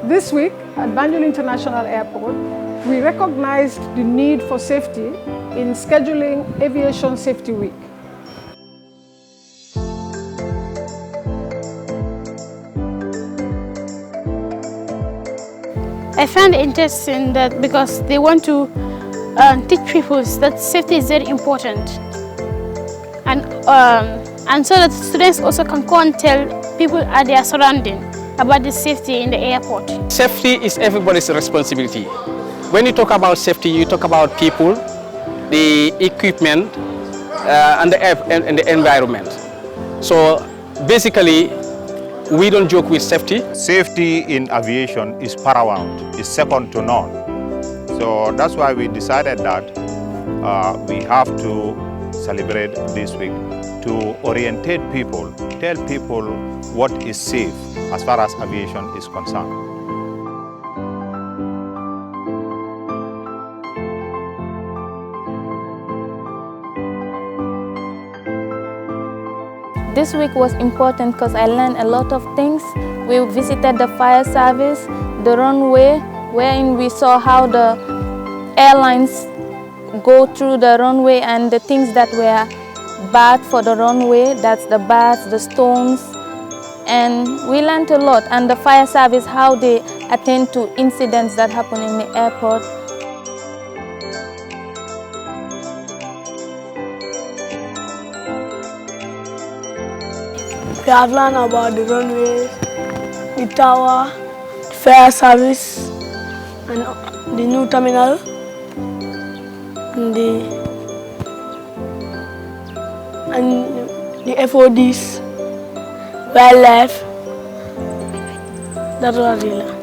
This week at Banjul International Airport, we recognized the need for safety in scheduling Aviation Safety Week. I found it interesting that because they want to teach people that safety is very important, and so that students also can go and tell people at their surrounding about the safety in the airport. Safety is everybody's responsibility. When you talk about safety, you talk about people, the equipment, and the environment. So basically, we don't joke with safety. Safety in aviation is paramount, is second to none. So that's why we decided that we have to celebrate this week to orientate people, tell people what is safe as far as aviation is concerned. This week was important because I learned a lot of things. We visited the fire service, the runway, wherein we saw how the airlines go through the runway and the things that were bad for the runway, that's the bars, the stones. And we learned a lot. And the fire service, how they attend to incidents that happen in the airport. We have learned about the runways, the tower, the fire service, and the new terminal, and the FODs, wildlife. That's what I learned.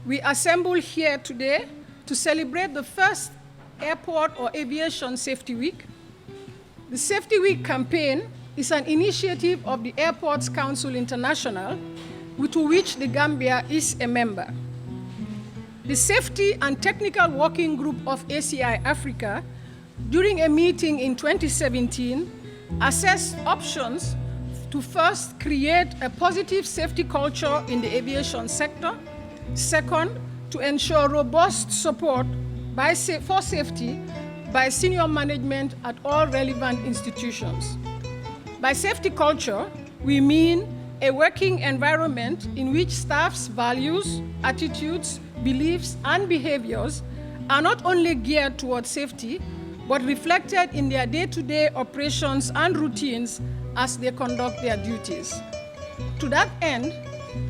We assemble here today to celebrate the first Airport or Aviation Safety Week. The Safety Week campaign is an initiative of the Airports Council International, to which the Gambia is a member. The Safety and Technical Working Group of ACI Africa, during a meeting in 2017, assessed options to first create a positive safety culture in the aviation sector. Second, to ensure robust support for safety by senior management at all relevant institutions. By safety culture, we mean a working environment in which staff's values, attitudes, beliefs, and behaviors are not only geared towards safety, but reflected in their day-to-day operations and routines as they conduct their duties. To that end,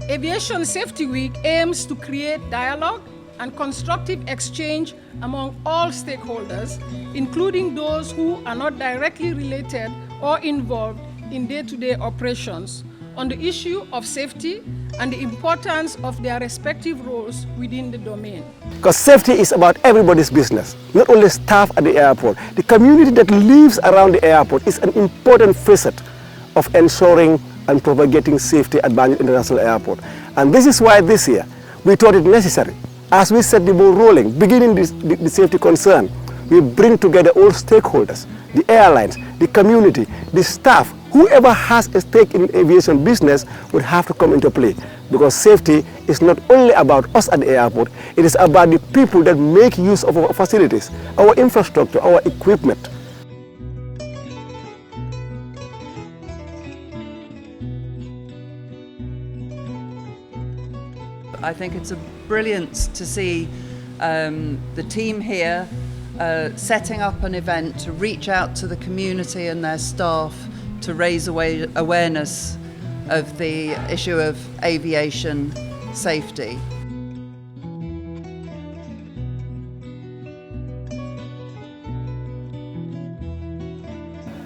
Aviation Safety Week aims to create dialogue and constructive exchange among all stakeholders, including those who are not directly related or involved in day-to-day operations, on the issue of safety and the importance of their respective roles within the domain. Because safety is about everybody's business, not only staff at the airport. The community that lives around the airport is an important facet of ensuring and propagating safety at Banjul International Airport. And this is why this year we thought it necessary, as we set the ball rolling, beginning the safety concern, we bring together all stakeholders, the airlines, the community, the staff, whoever has a stake in aviation business would have to come into play. Because safety is not only about us at the airport, it is about the people that make use of our facilities, our infrastructure, our equipment. I think it's brilliant to see the team here setting up an event to reach out to the community and their staff to raise awareness of the issue of aviation safety.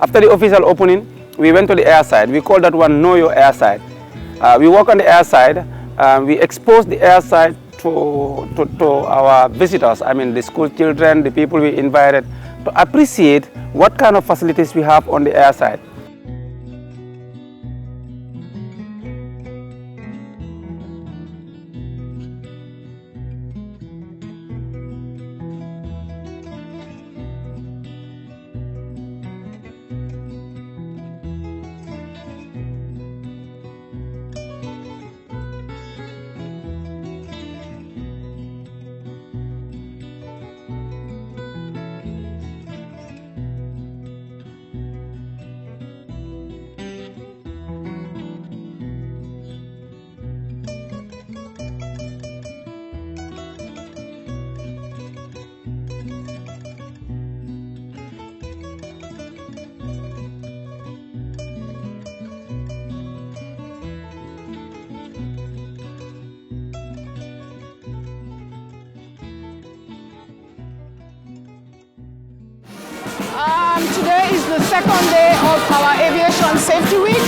After the official opening, we went to the airside. We call that one Know Your Airside. We walk on the airside. We expose the airside to our visitors, I mean the school children, the people we invited, to appreciate what kind of facilities we have on the airside. second day of our Aviation Safety Week.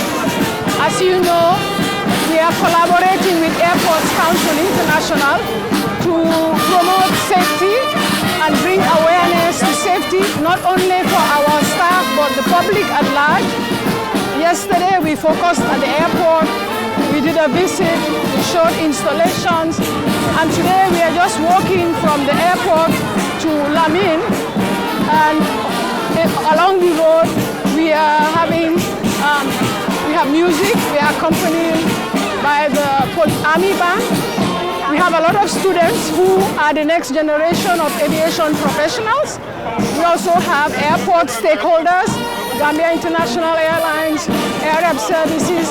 As you know, we are collaborating with Airports Council International to promote safety and bring awareness to safety, not only for our staff, but the public at large. Yesterday, we focused at the airport. We did a visit, we showed installations, and today we are just walking from the airport to Lamin, and along the road we are having, we have music, we are accompanied by the Army Band. We have a lot of students who are the next generation of aviation professionals. We also have airport stakeholders, Gambia International Airlines, Arab Services.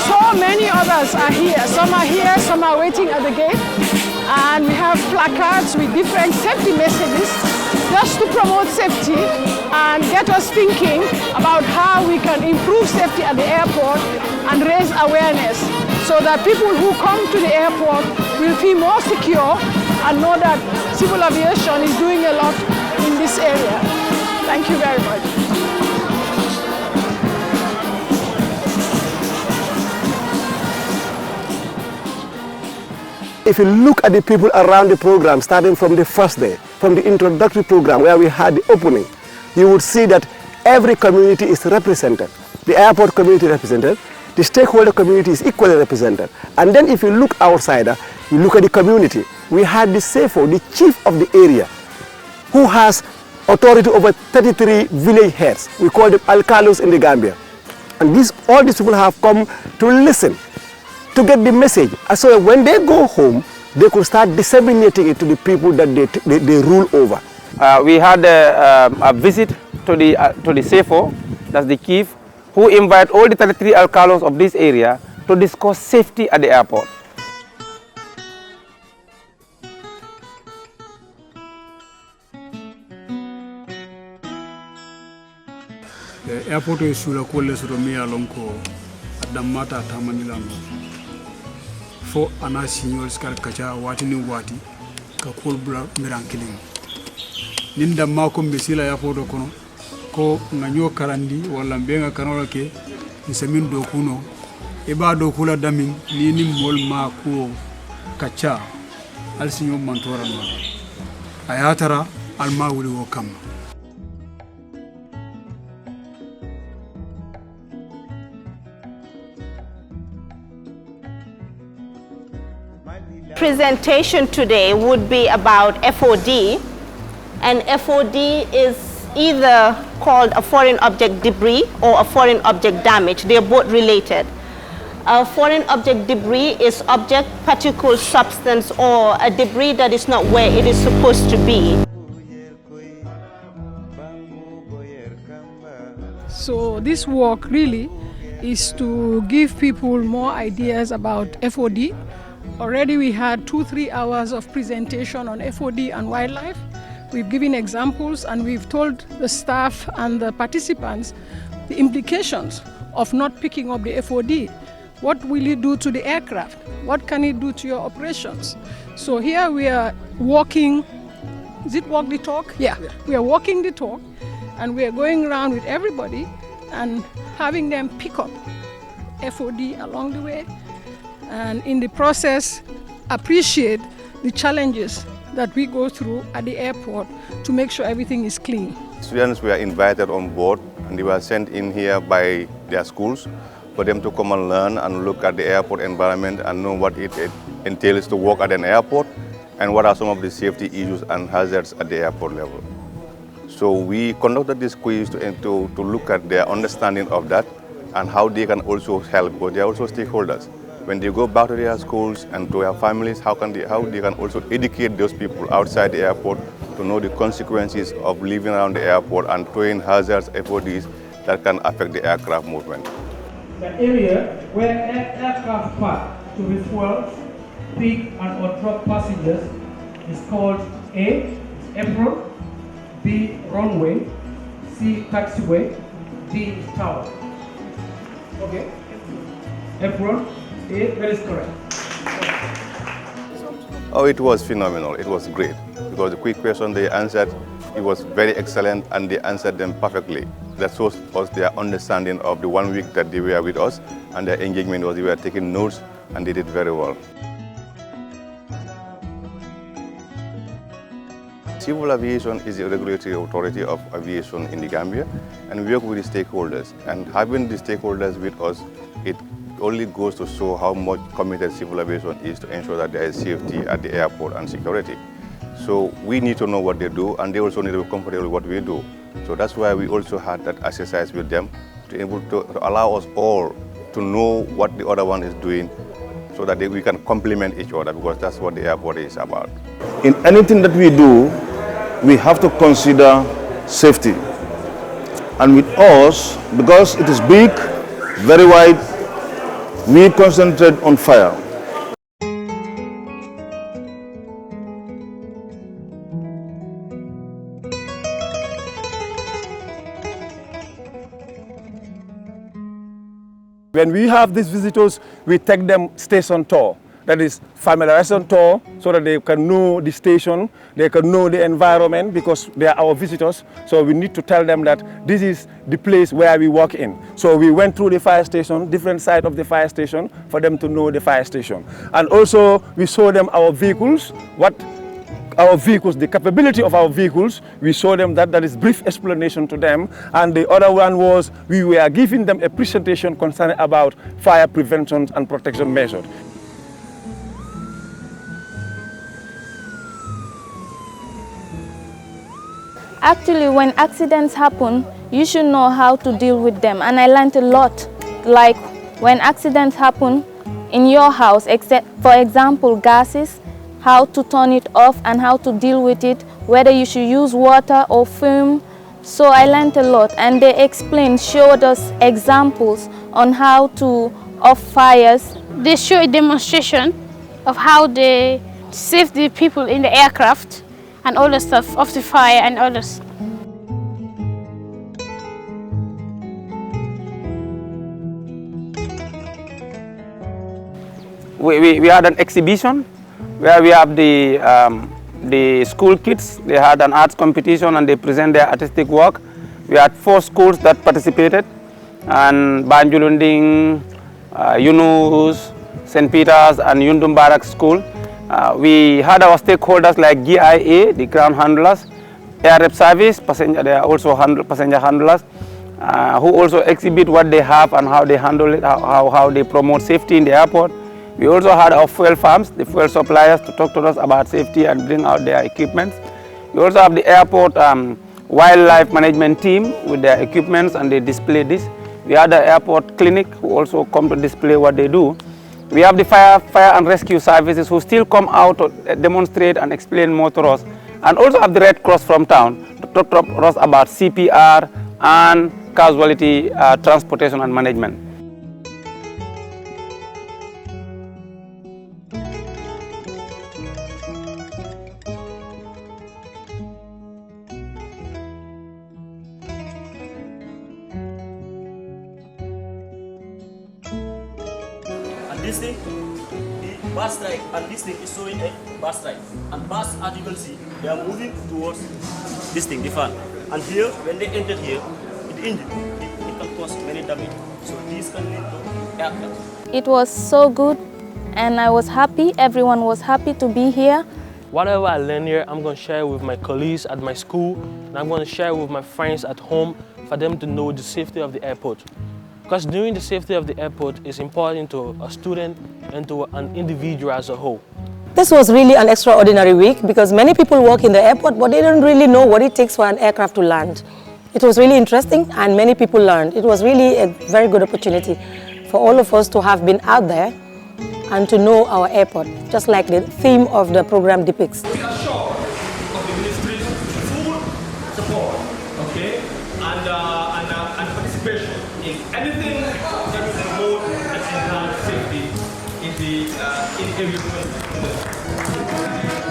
So many others are here, some are waiting at the gate, and we have placards with different safety messages just to promote safety and get us thinking about how we can improve safety at the airport and raise awareness so that people who come to the airport will feel more secure and know that civil aviation is doing a lot in this area. Thank you very much. If you look at the people around the program, starting from the first day, from the introductory program where we had the opening, you would see that every community is represented. The airport community represented, the stakeholder community is equally represented. And then if you look outside, you look at the community. We had the CFO, the chief of the area, who has authority over 33 village heads. We call them alcalos in the Gambia. And all these people have come to listen, to get the message. So when they go home, they could start disseminating it to the people that they rule over. We had a visit to the CFO, that's the chief, who invite all the 33 alcalos of this area to discuss safety at the airport. The airport is sula kole surumia lonko adamata tamanilano. Fo ana signor skar kacha wati ni wati ka kolbra mirankilin. Ninda mako mbesila airport kono ko nganyo karandi wala mbenga kanola ke nsemin do kuno eba do kula damin ni ni mol mako kacha al signor mantora no ayatara alma wuli wo kam. Presentation today would be about FOD, and FOD is either called a foreign object debris or a foreign object damage. They are both related. A foreign object debris is object, particle, substance, or a debris that is not where it is supposed to be. So this work really is to give people more ideas about FOD. Already we had 2-3 hours of presentation on FOD and wildlife. We've given examples and we've told the staff and the participants the implications of not picking up the FOD. What will it do to the aircraft? What can it do to your operations? So here we are walking, is it walk the talk? Yeah, we are walking the talk and we are going around with everybody and having them pick up FOD along the way, and in the process appreciate the challenges that we go through at the airport to make sure everything is clean. Students were invited on board and they were sent in here by their schools for them to come and learn and look at the airport environment and know what it entails to work at an airport and what are some of the safety issues and hazards at the airport level. So we conducted this quiz to look at their understanding of that and how they can also help, because they are also stakeholders. When they go back to their schools and to their families, how they can also educate those people outside the airport to know the consequences of living around the airport and throwing hazards, FODs that can affect the aircraft movement. The area where aircraft park to refuel, pick and or drop passengers is called A, apron, B, runway, C, taxiway, D, tower. Okay? Apron. That is correct. Oh, it was phenomenal. It was great because the quick question they answered it was very excellent and they answered them perfectly. That shows us their understanding of the 1 week that they were with us, and their engagement was they were taking notes and they did very well. Civil aviation is the regulatory authority of aviation in the Gambia, and we work with the stakeholders. And having the stakeholders with us, it only goes to show how much committed civil aviation is to ensure that there is safety at the airport and security. So we need to know what they do, and they also need to be comfortable with what we do. So that's why we also had that exercise with them to allow us all to know what the other one is doing, so that we can complement each other, because that's what the airport is about. In anything that we do, we have to consider safety. And with us, because it is big, very wide, we concentrate on fire. When we have these visitors, we take them station tour. That is familiarization tour, so that they can know the station, they can know the environment, because they are our visitors. So we need to tell them that this is the place where we work in. So we went through the fire station, different side of the fire station, for them to know the fire station. And also we show them our vehicles, the capability of our vehicles. We show them that is brief explanation to them. And the other one was we were giving them a presentation concerning about fire prevention and protection measures. Actually, when accidents happen, you should know how to deal with them. And I learned a lot, like when accidents happen in your house, except for example, gases, how to turn it off and how to deal with it, whether you should use water or foam. So I learned a lot, and they showed us examples on how to off fires. They show a demonstration of how they save the people in the aircraft and all the stuff of the fire and others. We had an exhibition where we have the school kids. They had an arts competition and they present their artistic work. We had 4 schools that participated, and Banjulunding, Yunus, St. Peter's and Yundum Barak School. We had our stakeholders like Gcaa, the ground handlers, Air Service, they are also passenger handlers, who also exhibit what they have and how they handle it, how they promote safety in the airport. We also had our fuel farms, the fuel suppliers, to talk to us about safety and bring out their equipment. We also have the airport wildlife management team with their equipments, and they display this. We had the airport clinic who also come to display what they do. We have the fire and rescue services who still come out to demonstrate and explain more to us. And also have the Red Cross from town to talk to us about CPR and casualty transportation and management. This thing, the bus strike, and this thing is showing a bus strike. And bus, as you can see, they are moving towards this thing, the fan. And here, when they enter here, the engine, it can cause many damage. So this can lead to aircraft. It was so good, and I was happy. Everyone was happy to be here. Whatever I learn here, I'm going to share with my colleagues at my school, and I'm going to share with my friends at home for them to know the safety of the airport. Because knowing the safety of the airport is important to a student and to an individual as a whole. This was really an extraordinary week because many people work in the airport, but they don't really know what it takes for an aircraft to land. It was really interesting and many people learned. It was really a very good opportunity for all of us to have been out there and to know our airport, just like the theme of the program depicts. We are sure of the ministry's full support, okay, and participation in anything that will promote and enhance safety in the aviation industry.